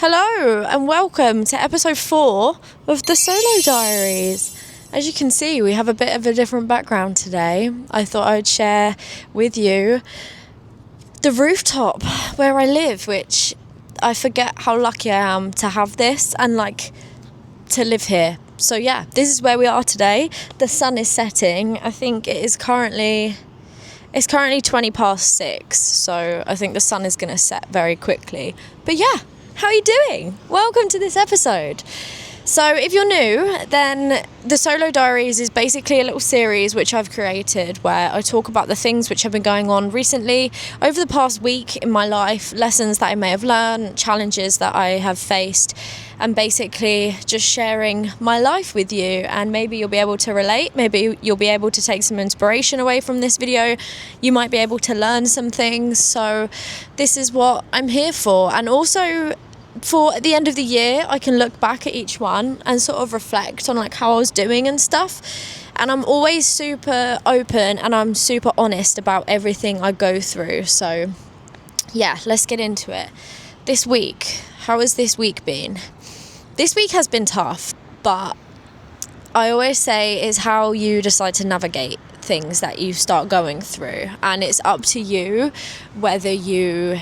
Hello and welcome to episode 4 of the Solo Diaries. As you can see, we have a bit of a different background today. I thought I'd share with you the rooftop where I live, which I forget how lucky I am to have this and to live here. So yeah, this is where we are today. The sun is setting. I think it's currently 20 past 6, so I think the sun is going to set very quickly. But yeah, how are you doing? Welcome to this episode. So if you're new, then the Solo Diaries is basically a little series which I've created where I talk about the things which have been going on recently over the past week in my life, lessons that I may have learned, challenges that I have faced, and basically just sharing my life with you. And maybe you'll be able to relate, maybe you'll be able to take some inspiration away from this video, you might be able to learn some things. So this is what I'm here for. And also, for at the end of the year, I can look back at each one and sort of reflect on how I was doing and stuff. And I'm always super open and I'm super honest about everything I go through. So yeah, let's get into it. This week, how has this week been? This week has been tough, but I always say it's how you decide to navigate things that you start going through. And it's up to you whether you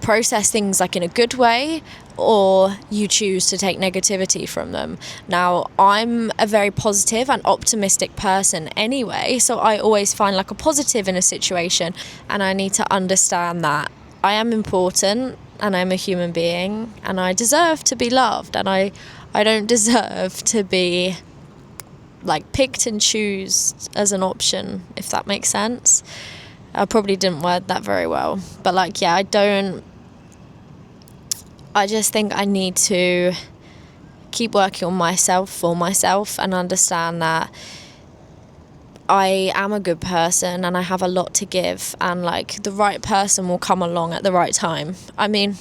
process things in a good way or you choose to take negativity from them. Now, I'm a very positive and optimistic person anyway, so I always find a positive in a situation, and I need to understand that I am important and I'm a human being and I deserve to be loved, and I don't deserve to be picked and choose as an option, if that makes sense. I probably didn't word that very well, but I just think I need to keep working on myself for myself and understand that I am a good person and I have a lot to give, and the right person will come along at the right time. I mean,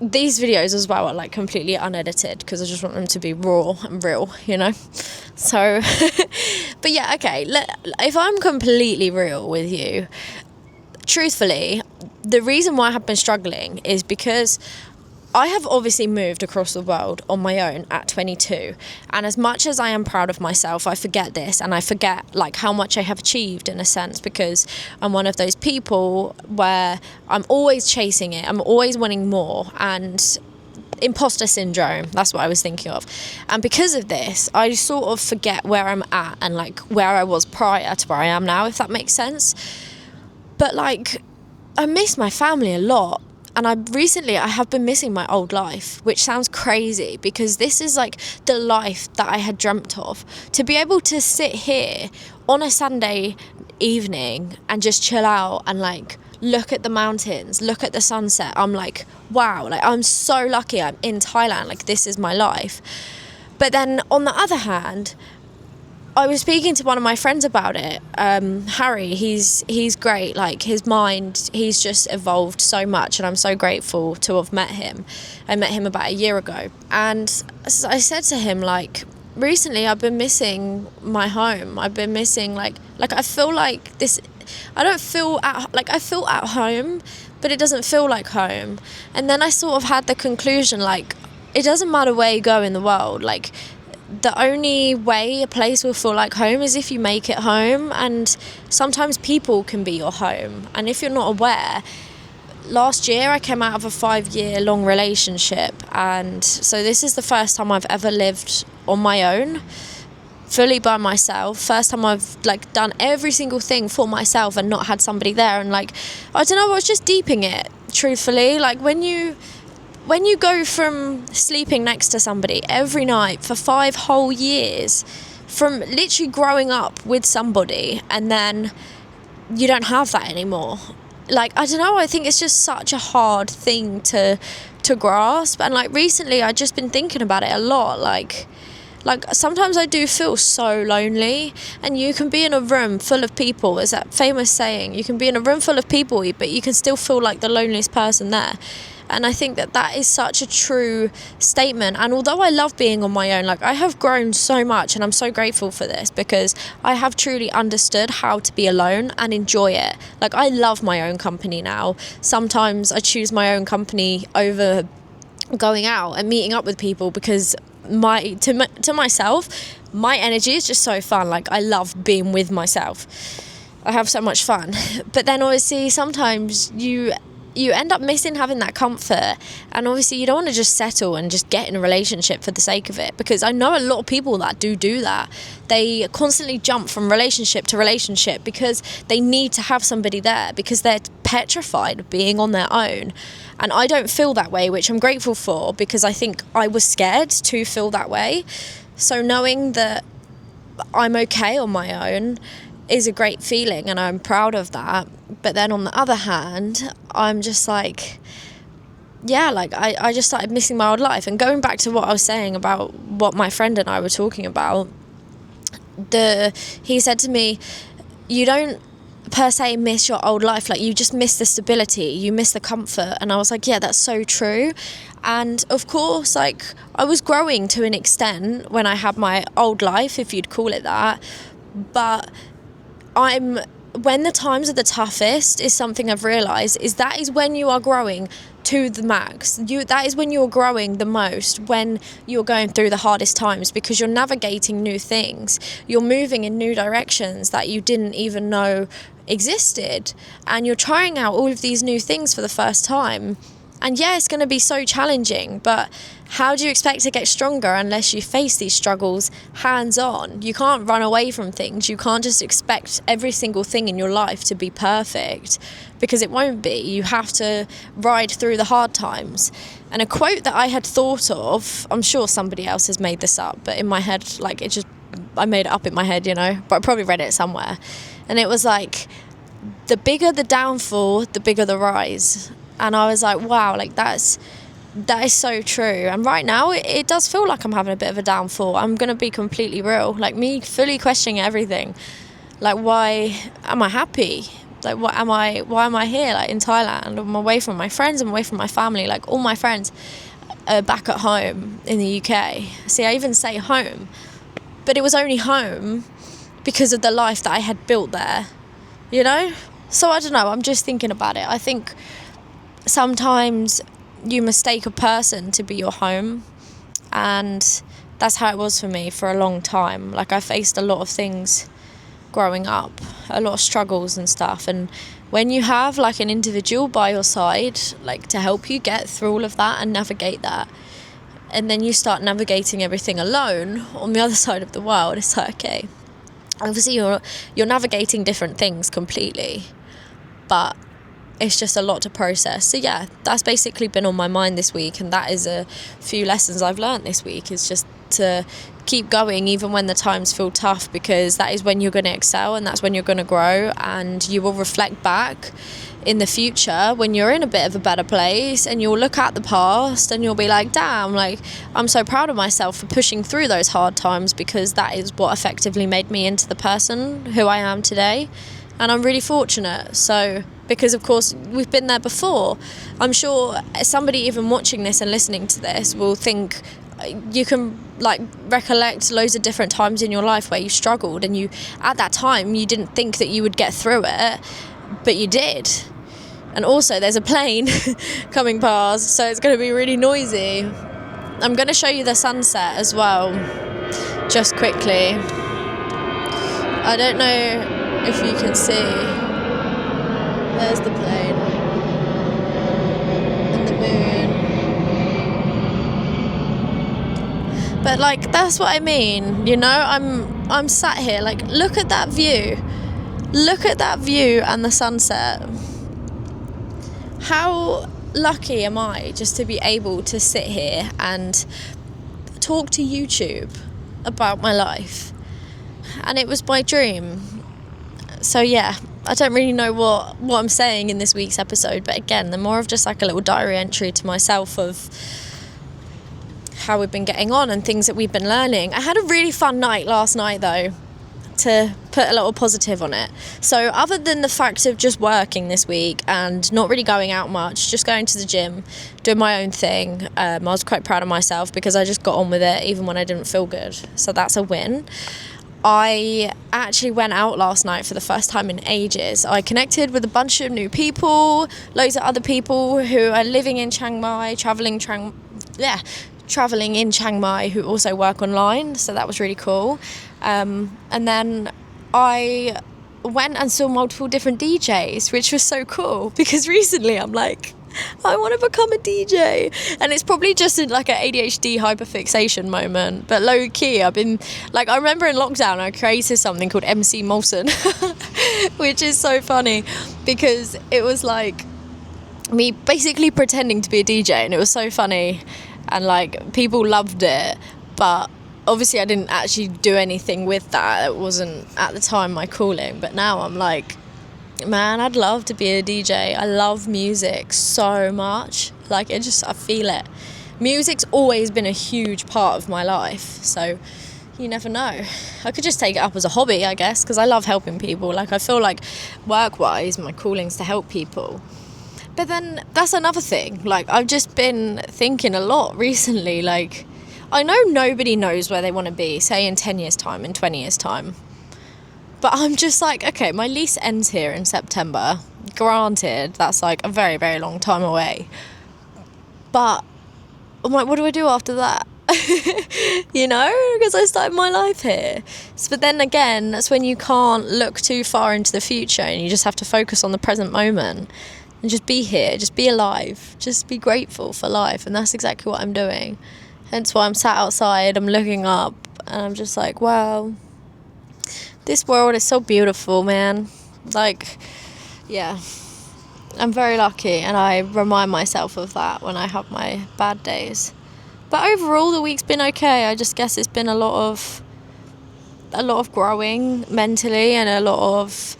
these videos as well are completely unedited because I just want them to be raw and real, So, but yeah, okay, if I'm completely real with you, truthfully, the reason why I have been struggling is because I have obviously moved across the world on my own at 22, and as much as I am proud of myself, I forget this, and I forget how much I have achieved in a sense, because I'm one of those people where I'm always chasing it, I'm always wanting more, and imposter syndrome, that's what I was thinking of. And because of this, I sort of forget where I'm at and where I was prior to where I am now, if that makes sense. But I miss my family a lot, and I have been missing my old life, which sounds crazy because this is the life that I had dreamt of. To be able to sit here on a Sunday evening and just chill out and look at the mountains, look at the sunset, I'm wow, I'm so lucky I'm in Thailand, this is my life. But then on the other hand, I was speaking to one of my friends about it, Harry. He's great. His mind, he's just evolved so much, and I'm so grateful to have met him. I met him about a year ago, and I said to him recently I've been missing my home. I've been missing I feel this. I don't feel I feel at home, but it doesn't feel like home. And then I sort of had the conclusion it doesn't matter where you go in the world. The only way a place will feel like home is if you make it home, and sometimes people can be your home. And if you're not aware, last year I came out of a 5-year long relationship, and so this is the first time I've ever lived on my own, fully by myself. First time I've done every single thing for myself and not had somebody there. And I don't know, I was just deeping it, truthfully. When you go from sleeping next to somebody every night for 5 whole years, from literally growing up with somebody, and then you don't have that anymore. I don't know, I think it's just such a hard thing to grasp. And recently I've just been thinking about it a lot. Sometimes I do feel so lonely, and you can be in a room full of people. There's that famous saying, you can be in a room full of people, but you can still feel the loneliest person there. And I think that is such a true statement. And although I love being on my own, I have grown so much, and I'm so grateful for this because I have truly understood how to be alone and enjoy it. I love my own company now. Sometimes I choose my own company over going out and meeting up with people, because to myself, my energy is just so fun. Like, I love being with myself. I have so much fun. But then obviously sometimes you end up missing having that comfort, and obviously you don't want to just settle and just get in a relationship for the sake of it, because I know a lot of people that do that. They constantly jump from relationship to relationship because they need to have somebody there, because they're petrified of being on their own. And I don't feel that way, which I'm grateful for, because I think I was scared to feel that way. So knowing that I'm okay on my own is a great feeling, and I'm proud of that. But then on the other hand, I'm just like, yeah, like I just started missing my old life. And going back to what I was saying about what my friend and I were talking about, he said to me, you don't per se miss your old life, like you just miss the stability, you miss the comfort. And I was like, yeah, that's so true. And of course, like, I was growing to an extent when I had my old life, if you'd call it that. But when the times are the toughest, is something I've realised, is that is when you are growing to the max. That is when you're growing the most, when you're going through the hardest times, because you're navigating new things. You're moving in new directions that you didn't even know existed. And you're trying out all of these new things for the first time. And yeah, it's going to be so challenging, but how do you expect to get stronger unless you face these struggles hands-on? You can't run away from things. You can't just expect every single thing in your life to be perfect, because it won't be. You have to ride through the hard times. And a quote that I had thought of, I'm sure somebody else has made this up, but in my head, like, I made it up in my head, but I probably read it somewhere. And it was like, the bigger the downfall, the bigger the rise. And I was like, wow, like that is so true. And right now it does feel like I'm having a bit of a downfall. I'm going to be completely real. Like, me fully questioning everything. Like, why am I happy? Like, why am I here, like, in Thailand? I'm away from my friends, I'm away from my family. Like, all my friends are back at home in the UK. See, I even say home, but it was only home because of the life that I had built there, So I don't know, I'm just thinking about it. I think sometimes you mistake a person to be your home, and that's how it was for me for a long time. Like, I faced a lot of things growing up, a lot of struggles and stuff, and when you have like an individual by your side, like, to help you get through all of that and navigate that, and then you start navigating everything alone on the other side of the world, it's like, okay, obviously you're navigating different things completely, but it's just a lot to process. So yeah, that's basically been on my mind this week, and that is a few lessons I've learned this week, is just to keep going even when the times feel tough, because that is when you're going to excel, and that's when you're going to grow, and you will reflect back in the future when you're in a bit of a better place, and you'll look at the past and you'll be like, damn, like, I'm so proud of myself for pushing through those hard times, because that is what effectively made me into the person who I am today. And I'm really fortunate. So, because of course we've been there before, I'm sure somebody even watching this and listening to this will think, you can like recollect loads of different times in your life where you struggled, and you, at that time, you didn't think that you would get through it, but you did. And also there's a plane coming past, so it's going to be really noisy. I'm going to show you the sunset as well, just quickly. I don't know if you can see. There's the plane and the moon. But like, that's what I mean, I'm sat here, like, look at that view and the sunset. How lucky am I just to be able to sit here and talk to YouTube about my life? And it was my dream. So yeah, I don't really know what I'm saying in this week's episode, but again, they're more of just like a little diary entry to myself of how we've been getting on and things that we've been learning. I had a really fun night last night though, to put a little positive on it. So other than the fact of just working this week and not really going out much, just going to the gym, doing my own thing, I was quite proud of myself because I just got on with it even when I didn't feel good. So that's a win. I actually went out last night for the first time in ages. I connected with a bunch of new people, loads of other people who are living in Chiang Mai, travelling traveling in Chiang Mai who also work online, so that was really cool. And then I went and saw multiple different DJs, which was so cool, because recently I'm like, I want to become a DJ, and it's probably just like an ADHD hyperfixation moment, but low key I've been like, I remember in lockdown I created something called MC Molson which is so funny because it was like me basically pretending to be a DJ, and it was so funny, and like people loved it, but obviously I didn't actually do anything with that. It wasn't at the time my calling, but now I'm like, man, I'd love to be a DJ. I love music so much. Like, I feel it. Music's always been a huge part of my life, so you never know. I could just take it up as a hobby, I guess, because I love helping people. Like, I feel like work-wise my calling's to help people. But then that's another thing. Like, I've just been thinking a lot recently, like, I know nobody knows where they want to be, say in 10 years' time, in 20 years' time. But I'm just like, okay, my lease ends here in September. Granted, that's like a very, very long time away. But I'm like, what do I do after that? You know, because I started my life here. But then again, that's when you can't look too far into the future, and you just have to focus on the present moment and just be here, just be alive, just be grateful for life. And that's exactly what I'm doing. Hence why I'm sat outside, I'm looking up, and I'm just like, wow, this world is so beautiful, man. Like, yeah, I'm very lucky, and I remind myself of that when I have my bad days. But overall, the week's been okay. I just guess it's been a lot of growing mentally, and a lot of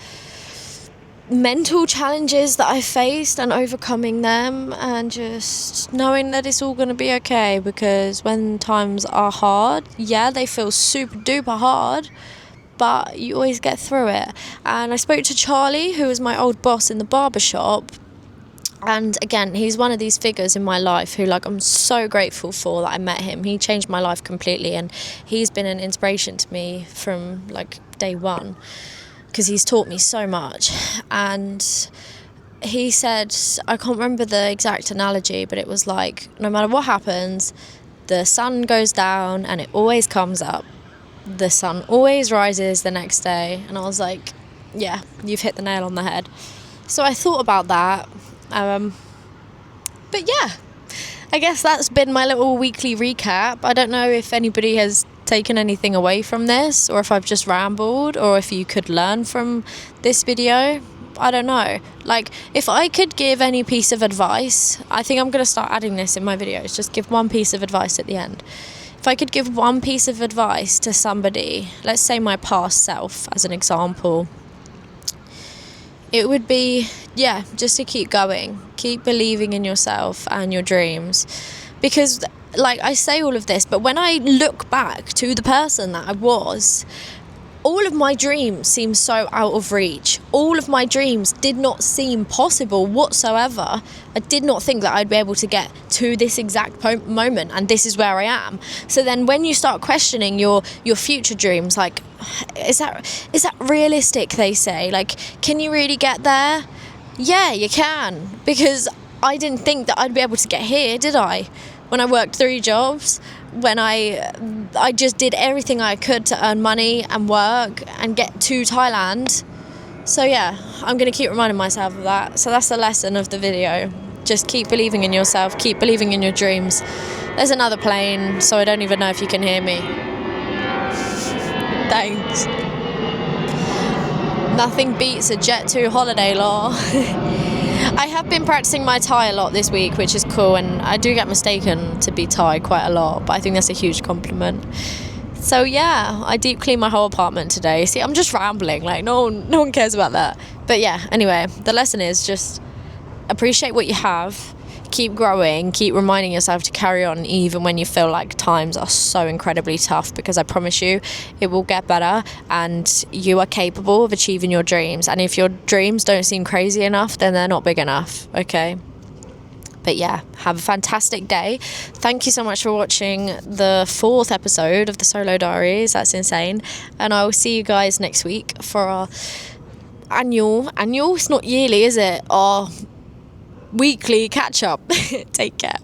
mental challenges that I faced and overcoming them, and just knowing that it's all going to be okay, because when times are hard, yeah, they feel super duper hard, but you always get through it. And I spoke to Charlie, who was my old boss in the barbershop, and again, he's one of these figures in my life who, like, I'm so grateful for that I met him. He changed my life completely, and he's been an inspiration to me from like day one, because he's taught me so much. And he said, I can't remember the exact analogy, but it was like, no matter what happens, the sun goes down and it always comes up. The sun always rises the next day. And I was like, yeah, you've hit the nail on the head. So I thought about that. But yeah, I guess that's been my little weekly recap. I don't know if anybody has taken anything away from this, or if I've just rambled, or if you could learn from this video. I don't know. Like, if I could give any piece of advice, I think I'm going to start adding this in my videos, just give one piece of advice at the end. If I could give one piece of advice to somebody, let's say my past self as an example, it would be, yeah, just to keep going, keep believing in yourself and your dreams. Because, like, I say all of this, but when I look back to the person that I was, all of my dreams seem so out of reach. All of my dreams did not seem possible whatsoever. I did not think that I'd be able to get to this exact moment, and this is where I am. So then when you start questioning your future dreams, like, is that realistic, they say? Like, can you really get there? Yeah, you can, because I didn't think that I'd be able to get here, did I? When I worked 3 jobs, when I just did everything I could to earn money and work and get to Thailand. So yeah, I'm going to keep reminding myself of that. So that's the lesson of the video. Just keep believing in yourself, keep believing in your dreams. There's another plane, so I don't even know if you can hear me. Thanks. Nothing beats a Jet2 holiday, lol. I have been practicing my Thai a lot this week, which is cool, and I do get mistaken to be Thai quite a lot, but I think that's a huge compliment. So yeah, I deep cleaned my whole apartment today. See, I'm just rambling, like no one cares about that. But yeah, anyway, the lesson is just appreciate what you have, keep growing, keep reminding yourself to carry on even when you feel like times are so incredibly tough, because I promise you it will get better, and you are capable of achieving your dreams. And if your dreams don't seem crazy enough, then they're not big enough, okay? But yeah, have a fantastic day. Thank you so much for watching the 4th episode of the Solo Diaries. That's insane. And I will see you guys next week for our annual, it's not yearly, is it? Our weekly catch up. Take care.